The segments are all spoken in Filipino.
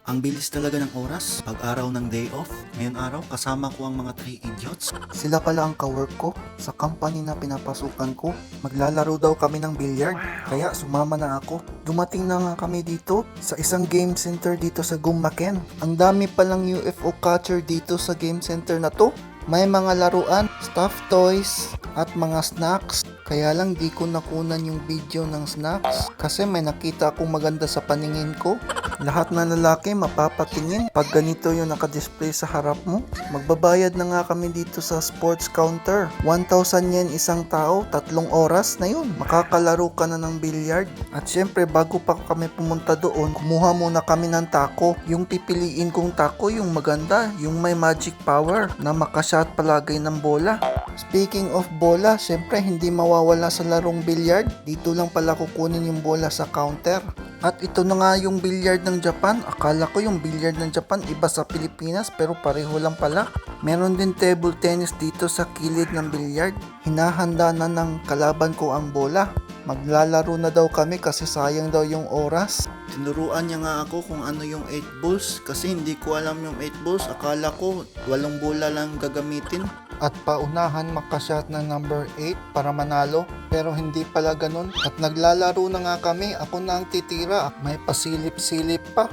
Ang bilis talaga ng oras pag araw ng day off. Ngayon araw, kasama ko ang mga 3 idiots. Sila pala ang kawork ko sa company na pinapasukan ko. Maglalaro daw kami ng billiard, kaya sumama na ako. Dumating na nga kami dito sa isang game center dito sa Gumaken. Ang dami palang UFO catcher dito sa game center na to. May mga laruan, stuffed toys, at mga snacks. Kaya lang di ko nakunan yung video ng snacks kasi may nakita akong maganda sa paningin ko. Lahat na lalaki mapapatingin pag ganito yung nakadisplay sa harap mo. Magbabayad na nga kami dito sa sports counter. 1,000 yen isang tao, 3 oras na yun. Makakalaro ka na ng billiard. At syempre bago pa kami pumunta doon, kumuha muna kami ng taco. Yung pipiliin kong taco yung maganda, yung may magic power na makashot palagay ng bola. Speaking of bola, syempre hindi mawawala sa larong billiard. Dito lang pala kukunin yung bola sa counter. At ito na nga yung billiard ng Japan. Akala ko yung billiard ng Japan iba sa Pilipinas pero pareho lang pala. Meron din table tennis dito sa kilid ng billiard. Hinahanda na ng kalaban ko ang bola. Maglalaro na daw kami kasi sayang daw yung oras. Tinuruan niya nga ako kung ano yung 8 balls kasi hindi ko alam yung 8 balls. Akala ko 8 bola lang gagamitin. At paunahan makashot ng number 8 para manalo, pero hindi pala ganun. At naglalaro na nga kami, ako na ang titira, may pasilip-silip pa.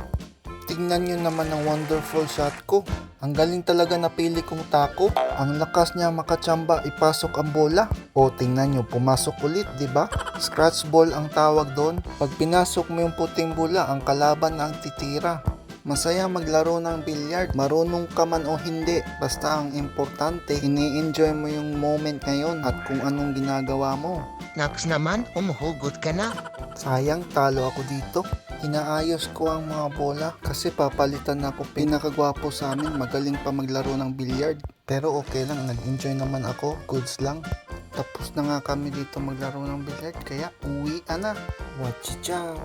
Tingnan nyo naman ang wonderful shot ko. Ang galing talaga napili kong taco. Ang lakas niya makachamba ipasok ang bola. O tingnan nyo, pumasok ulit, di ba? Scratch ball ang tawag doon. Pag pinasok mo yung puting bola, ang kalaban na ang titira. Masaya maglaro ng billiard, marunong ka man o hindi. Basta ang importante, ini-enjoy mo yung moment ngayon at kung anong ginagawa mo. Naks naman, umuhugot ka na. Sayang, talo ako dito. Inaayos ko ang mga bola kasi papalitan na ako. Pinakagwapo sa amin, magaling pa maglaro ng billiard. Pero okay lang, nag-enjoy naman ako, goods lang. Tapos na nga kami dito maglaro ng billiard, kaya uwi na. Watch ciao!